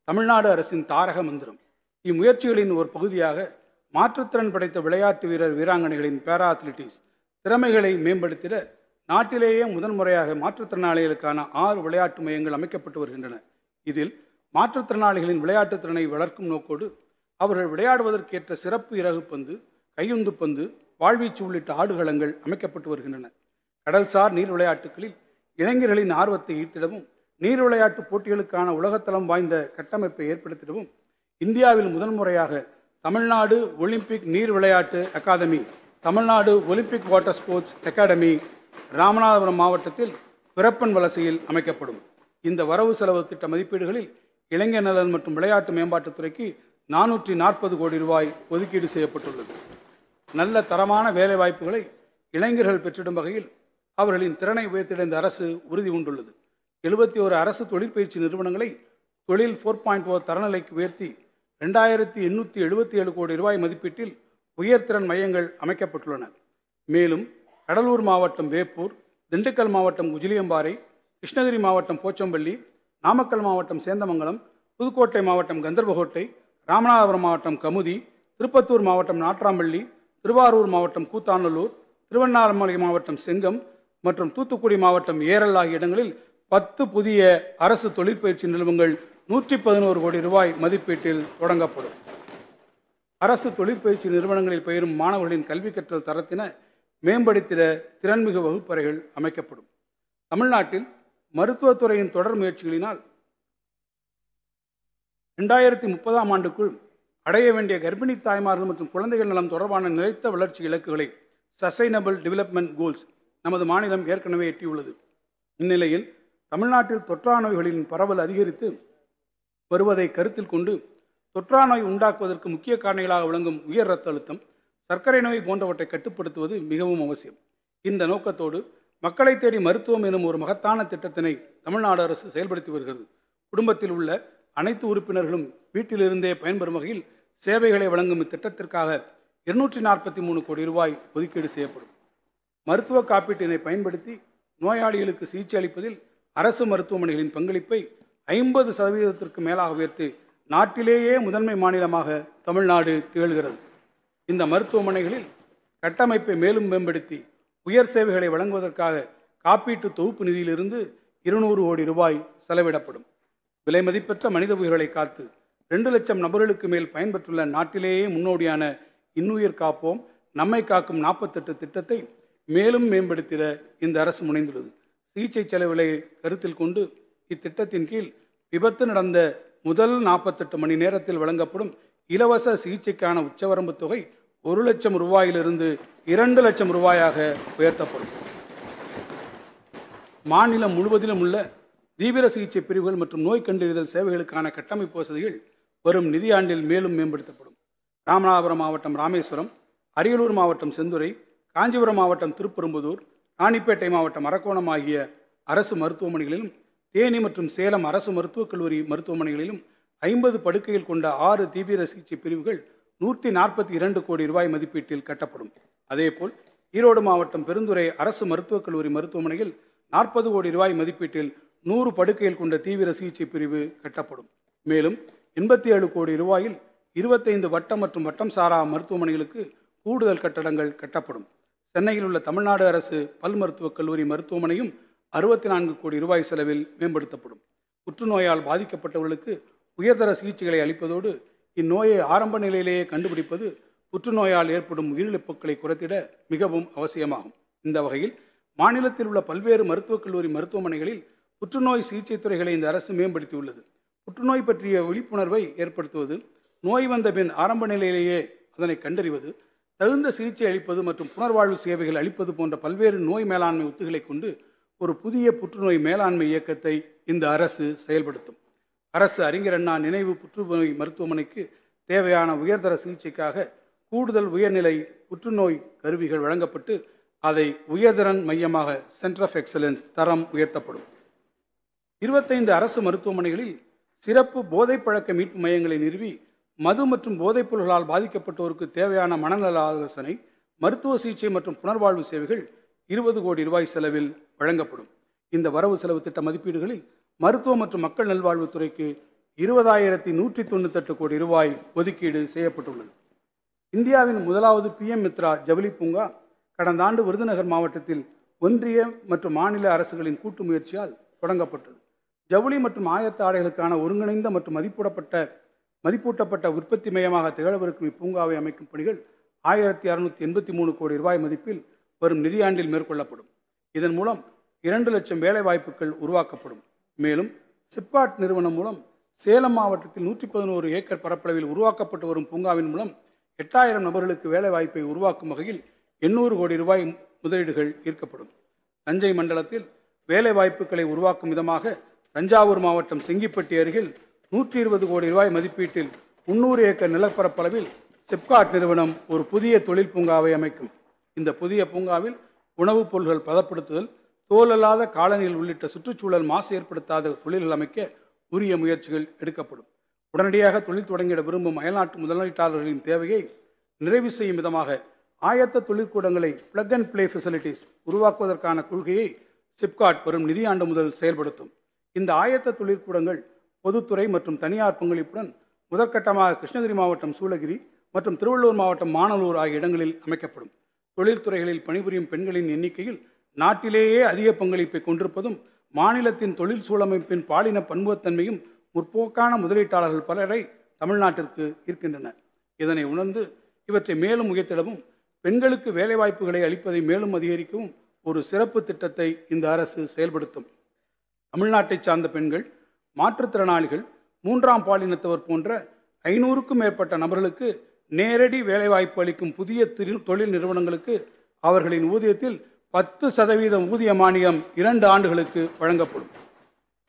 தமிழ்நாடு அரசின் தாரக மந்திரம். இம்முயற்சிகளின் ஒரு பகுதியாக மாற்றுத்திறன் படைத்த விளையாட்டு வீரர் வீராங்கனைகளின் பேரா அத்லெட்டிக்ஸ் திறமைகளை மேம்படுத்திட நாட்டிலேயே முதன்முறையாக மாற்றுத்திறனாளிகளுக்கான 6 விளையாட்டு மையங்கள் அமைக்கப்பட்டு வருகின்றன. இதில் மாற்றுத்திறனாளிகளின் விளையாட்டுத் திறனை வளர்க்கும் நோக்கோடு அவர்கள் விளையாடுவதற்கேற்ற சிறப்பு இறகுப்பந்து, கையுந்து பந்து, வாழ்வீச்சு உள்ளிட்ட ஆடுகளங்கள் அமைக்கப்பட்டு வருகின்றன. கடல்சார் நீர் விளையாட்டுகளில் இளைஞர்களின் ஆர்வத்தை ஈர்த்திடவும் நீர் விளையாட்டு போட்டிகளுக்கான உலகத்தரம் வாய்ந்த கட்டமைப்பை ஏற்படுத்திடவும் இந்தியாவில் முதன்முறையாக தமிழ்நாடு ஒலிம்பிக் நீர் விளையாட்டு academy, Tamil Nadu Olympic water sports academy Ramanathapuram மாவட்டத்தில் பிறப்பன் வலசையில் அமைக்கப்படும். இந்த வரவு செலவு திட்ட மதிப்பீடுகளில் இளைஞர் நலன் மற்றும் விளையாட்டு மேம்பாட்டுத்துறைக்கு 440 கோடி ரூபாய் ஒதுக்கீடு செய்யப்பட்டுள்ளது. நல்ல தரமான வேலை வாய்ப்புகளை இளைஞர்கள் பெற்றிடும் வகையில் அவர்களின் திறனை உயர்த்திட இந்த அரசு உறுதி கொண்டுள்ளது. 71 அரசு தொழிற்பயிற்சி நிறுவனங்களை தொழில் 4.0 தரநிலைக்கு உயர்த்தி 2877 கோடி ரூபாய் மதிப்பீட்டில் உயர்திறன் மையங்கள் அமைக்கப்பட்டுள்ளன. மேலும் கடலூர் மாவட்டம் வேப்பூர், திண்டுக்கல் மாவட்டம் குஜிலியம்பாறை, கிருஷ்ணகிரி மாவட்டம் போச்சம்பள்ளி, நாமக்கல் மாவட்டம் சேந்தமங்கலம், புதுக்கோட்டை மாவட்டம் கந்தர்வகோட்டை, ராமநாதபுரம் மாவட்டம் கமுதி, திருப்பத்தூர் மாவட்டம் நாட்ராம்பள்ளி, திருவாரூர் மாவட்டம் கூத்தாநல்லூர், திருவண்ணாமலை மாவட்டம் செங்கம் மற்றும் தூத்துக்குடி மாவட்டம் ஏரல் ஆகிய இடங்களில் 10 புதிய அரசு தொழிற்பயிற்சி நிறுவனங்கள் 111 கோடி ரூபாய் மதிப்பீட்டில் தொடங்கப்படும். அரசு தொழிற்பயிற்சி நிறுவனங்களில் பயிரும் மாணவர்களின் கல்வி கற்றல் தரத்தின மேம்படுத்திட திறன்மிகு வகுப்பறைகள் அமைக்கப்படும். தமிழ்நாட்டில் மருத்துவத்துறையின் தொடர் முயற்சிகளினால் 2030ஆம் ஆண்டுக்குள் அடைய வேண்டிய கர்ப்பிணி தாய்மார்கள் மற்றும் குழந்தைகள் நலம் தொடர்பான நிலைத்த வளர்ச்சி இலக்குகளை சஸ்டைனபிள் டெவலப்மெண்ட் கோல்ஸ் நமது மாநிலம் ஏற்கனவே எட்டியுள்ளது. இந்நிலையில் தமிழ்நாட்டில் தொற்றா நோய்களின் பரவல் அதிகரித்து வருவதை கருத்தில் கொண்டு தொற்றா நோய் உண்டாக்குவதற்கு முக்கிய காரணிகளாக விளங்கும் உயர் இரத்த அழுத்தம், சர்க்கரை நோய் போன்றவற்றை கட்டுப்படுத்துவது மிகவும் அவசியம். இந்த நோக்கத்தோடு மக்களை தேடி மருத்துவம் எனும் ஒரு மகத்தான திட்டத்தினை தமிழ்நாடு அரசு செயல்படுத்தி வருகிறது. குடும்பத்தில் உள்ள அனைத்து உறுப்பினர்களும் வீட்டிலிருந்தே பயன்பெறும் வகையில் சேவைகளை வழங்கும் இத்திட்டத்திற்காக 243 கோடி ரூபாய் ஒதுக்கீடு செய்யப்படும். மருத்துவ காப்பீட்டினை பயன்படுத்தி நோயாளிகளுக்கு சிகிச்சை அளிப்பதில் அரசு மருத்துவமனைகளின் பங்களிப்பை 50% மேலாக உயர்த்தி நாட்டிலேயே முதன்மை மாநிலமாக தமிழ்நாடு திகழ்கிறது. இந்த மருத்துவமனைகளில் கட்டமைப்பை மேலும் மேம்படுத்தி உயர் சேவைகளை வழங்குவதற்காக காப்பீட்டு தொகுப்பு நிதியிலிருந்து 200 கோடி ரூபாய் செலவிடப்படும். விலை மதிப்பற்ற மனித உயிர்களை காத்து 2 லட்சம் நபர்களுக்கு மேல் பயன்பெற்றுள்ள நாட்டிலேயே முன்னோடியான இன்னுயிர் காப்போம் நம்மை காக்கும் 48 திட்டத்தை மேலும் மேம்படுத்திட இந்த அரசு முனைந்துள்ளது. சிகிச்சை செலவுகளை கருத்தில் கொண்டு இத்திட்டத்தின் கீழ் விபத்து நடந்த முதல் 48 மணி நேரத்தில் வழங்கப்படும் இலவச சிகிச்சைக்கான உச்சவரம்பு தொகை 1 லட்சம் ரூபாயிலிருந்து 2 லட்சம் ரூபாயாக உயர்த்தப்படும். மாநிலம் முழுவதிலும் உள்ள தீவிர சிகிச்சை பிரிவுகள் மற்றும் நோய் கண்டறிதல் சேவைகளுக்கான கட்டமைப்பு வசதிகள் வரும் நிதியாண்டில் மேலும் மேம்படுத்தப்படும். ராமநாதபுரம் மாவட்டம் ராமேஸ்வரம், அரியலூர் மாவட்டம் செந்துறை, காஞ்சிபுரம் மாவட்டம் திருப்பெரும்புதூர், ராணிப்பேட்டை மாவட்டம் அரக்கோணம் ஆகிய அரசு மருத்துவமனைகளிலும் தேனி மற்றும் சேலம் அரசு மருத்துவக் கல்லூரி மருத்துவமனைகளிலும் 50 படுக்கைகள் கொண்ட 6 தீவிர சிகிச்சை பிரிவுகள் 142 கோடி ரூபாய் மதிப்பீட்டில் கட்டப்படும். அதேபோல் ஈரோடு மாவட்டம் பெருந்துறை அரசு மருத்துவக் கல்லூரி மருத்துவமனையில் 40 கோடி ரூபாய் மதிப்பீட்டில் 100 படுக்கைகள் கொண்ட தீவிர சிகிச்சை பிரிவு கட்டப்படும். மேலும் 87 கோடி ரூபாயில் 25 வட்டம் மற்றும் வட்டம் சாரா மருத்துவமனைகளுக்கு கூடுதல் கட்டடங்கள் கட்டப்படும். சென்னையில் உள்ள தமிழ்நாடு அரசு பல் மருத்துவக் கல்லூரி மருத்துவமனையும் 64 கோடி ரூபாய் செலவில் மேம்படுத்தப்படும். புற்றுநோயால் பாதிக்கப்பட்டவர்களுக்கு உயர்தர சிகிச்சைகளை அளிப்பதோடு இந்நோயை ஆரம்ப நிலையிலேயே கண்டுபிடிப்பது புற்றுநோயால் ஏற்படும் உயிரிழப்புகளை குறைத்திட மிகவும் அவசியமாகும். இந்த வகையில் மாநிலத்தில் உள்ள பல்வேறு மருத்துவக் கல்லூரி மருத்துவமனைகளில் புற்றுநோய் சிகிச்சை துறைகளை இந்த அரசு மேம்படுத்தியுள்ளது. புற்றுநோய் பற்றிய விழிப்புணர்வை ஏற்படுத்துவது, நோய் வந்த பின் ஆரம்ப நிலையிலேயே அதனை கண்டறிவது, தகுந்த சிகிச்சை அளிப்பது மற்றும் புனர்வாழ்வு சேவைகள் அளிப்பது போன்ற பல்வேறு நோய் மேலாண்மை உத்திகளை கொண்டு ஒரு புதிய புற்றுநோய் மேலாண்மை இயக்கத்தை இந்த அரசு செயல்படுத்தும். அரசு அறிஞர் அண்ணா நினைவு புற்றுநோய் மருத்துவமனைக்கு தேவையான உயர்தர சிகிச்சைக்காக கூடுதல் உயர்நிலை புற்றுநோய் கருவிகள் வழங்கப்பட்டு அதை உயர்திறன் மையமாக சென்டர் ஆஃப் எக்ஸலன்ஸ் தரம் உயர்த்தப்படும். 25 அரசு மருத்துவமனைகளில் சிறப்பு போதைப் பழக்க மீட்பு மையங்களை நிறுவி மது மற்றும் போதைப் பொருள்களால் பாதிக்கப்பட்டோருக்கு தேவையான மனநல ஆலோசனை, மருத்துவ சிகிச்சை மற்றும் புனர்வாழ்வு சேவைகள் 20 கோடி ரூபாய் செலவில் வழங்கப்படும். இந்த வரவு செலவு திட்ட மதிப்பீடுகளில் மருத்துவ மற்றும் மக்கள் நல்வாழ்வுத்துறைக்கு 20,198 கோடி ரூபாய் ஒதுக்கீடு செய்யப்பட்டுள்ளது. இந்தியாவின் முதலாவது PM மித்ரா ஜவுளி பூங்கா கடந்த ஆண்டு விருதுநகர் மாவட்டத்தில் ஒன்றிய மற்றும் மாநில அரசுகளின் கூட்டு முயற்சியால் தொடங்கப்பட்டது. ஜவுளி மற்றும் ஆயத்த ஆடைகளுக்கான ஒருங்கிணைந்த மற்றும் மதிப்பூட்டப்பட்ட உற்பத்தி மையமாக திகழவிருக்கும் இப்பூங்காவை அமைக்கும் பணிகள் 1683 கோடி ரூபாய் மதிப்பில் வரும் நிதியாண்டில் மேற்கொள்ளப்படும். இதன் மூலம் 2 லட்சம் வேலை வாய்ப்புகள் உருவாக்கப்படும். மேலும் சிப்காட் நிறுவனம் மூலம் சேலம் மாவட்டத்தில் 111 ஏக்கர் பரப்பளவில் உருவாக்கப்பட்டு வரும் பூங்காவின் மூலம் 8000 நபர்களுக்கு வேலை வாய்ப்பை உருவாக்கும் வகையில் 800 கோடி ரூபாய் முதலீடுகள் ஈர்க்கப்படும். தஞ்சை மண்டலத்தில் வேலை வாய்ப்புகளை உருவாக்கும் விதமாக தஞ்சாவூர் மாவட்டம் செங்கிப்பட்டி அருகில் 120 கோடி ரூபாய் மதிப்பீட்டில் 300 ஏக்கர் நிலப்பரப்பளவில் சிப்காட் நிறுவனம் ஒரு புதிய தொழில் பூங்காவை அமைக்கும். இந்த புதிய பூங்காவில் உணவுப் பொருள்கள் பதப்படுத்துதல், தோலல்லாத காலணிகள் உள்ளிட்ட சுற்றுச்சூழல் மாசு ஏற்படுத்தாத தொழில்கள் அமைக்க உரிய முயற்சிகள் எடுக்கப்படும். உடனடியாக தொழில் தொடங்கிட விரும்பும் அயல்நாட்டு முதலீட்டாளர்களின் தேவையை நிறைவு செய்யும் விதமாக ஆயத்த தொழிற்கூடங்களை பிளக் அண்ட் பிளே ஃபெசிலிட்டிஸ் உருவாக்குவதற்கான கொள்கையை சிப்காட் வரும் நிதியாண்டு முதல் செயல்படுத்தும். இந்த ஆயத்த தொழிற்கூடங்கள் பொதுத்துறை மற்றும் தனியார் பங்களிப்புடன் முதற்கட்டமாக கிருஷ்ணகிரி மாவட்டம் சூளகிரி மற்றும் திருவள்ளூர் மாவட்டம் மானலூர் ஆகிய இடங்களில் அமைக்கப்படும். தொழில்துறைகளில் பணிபுரியும் பெண்களின் எண்ணிக்கையில் நாட்டிலேயே அதிக பங்களிப்பை கொண்டிருப்பதும் மாநிலத்தின் தொழில் சூழமைப்பின் பாலின பன்முகத்தன்மையும் முற்போக்கான முதலீட்டாளர்கள் பலரை தமிழ்நாட்டிற்கு ஈர்க்கின்றன. இதனை உணர்ந்து இவற்றை மேலும் உயர்த்திடவும் பெண்களுக்கு வேலைவாய்ப்புகளை அளிப்பதை மேலும் அதிகரிக்கவும் ஒரு சிறப்பு திட்டத்தை இந்த அரசு செயல்படுத்தும். தமிழ்நாட்டை சார்ந்த பெண்கள், மாற்றுத்திறனாளிகள், 3ஆம் பாலினத்தவர் போன்ற 500க்கும் மேற்பட்ட நபர்களுக்கு நேரடி வேலைவாய்ப்பு அளிக்கும் புதிய தொழில் நிறுவனங்களுக்கு அவர்களின் ஊதியத்தில் 10% ஊதிய மானியம் 2 ஆண்டுகளுக்கு வழங்கப்படும்.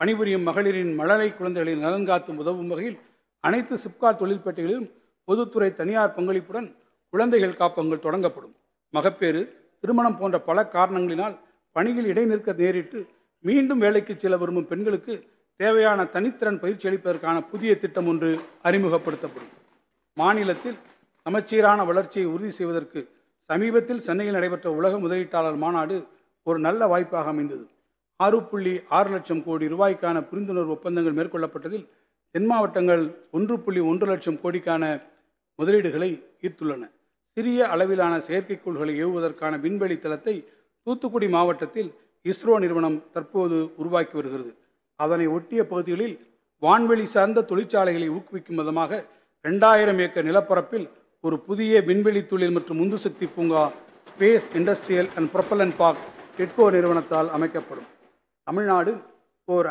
பணிபுரியும் மகளிரின் மழலை குழந்தைகளின் நலன் காத்தும் உதவும் வகையில் அனைத்து சிப்காட் தொழில்பேட்டைகளிலும் பொதுத்துறை தனியார் பங்களிப்புடன் குழந்தைகள் காப்பகங்கள் தொடங்கப்படும். மகப்பேறு, திருமணம் போன்ற பல காரணங்களினால் பணியில் இடைநிற்க நேரிட்டு மீண்டும் வேலைக்கு செல்ல விரும்பும் பெண்களுக்கு தேவையான தனித்திறன் பயிற்சி அளிப்பதற்கான புதிய திட்டம் ஒன்று அறிமுகப்படுத்தப்படும். மாநிலத்தில் சமச்சீரான வளர்ச்சியை உறுதி செய்வதற்கு சமீபத்தில் சென்னையில் நடைபெற்ற உலக முதலீட்டாளர் மாநாடு ஒரு நல்ல வாய்ப்பாக அமைந்தது. 6.6 லட்சம் கோடி ரூபாய்க்கான புரிந்துணர்வு ஒப்பந்தங்கள் மேற்கொள்ளப்பட்டதில் தென் மாவட்டங்கள் 1.1 லட்சம் கோடிக்கான முதலீடுகளை ஈர்த்துள்ளன. சிறிய அளவிலான செயற்கைக்கோள்களை ஏவுவதற்கான விண்வெளி தளத்தை தூத்துக்குடி மாவட்டத்தில் இஸ்ரோ நிறுவனம் தற்போது உருவாக்கி வருகிறது. அதனை ஒட்டிய பகுதிகளில் வான்வெளி சார்ந்த தொழிற்சாலைகளை ஊக்குவிக்கும் விதமாக 2000 ஏக்கர் நிலப்பரப்பில் ஒரு புதிய விண்வெளி தொழில் மற்றும் உந்துசக்தி பூங்கா space industrial and propellant park TIDCO நிறுவனத்தால் அமைக்கப்படும். தமிழ்நாடு ஓர்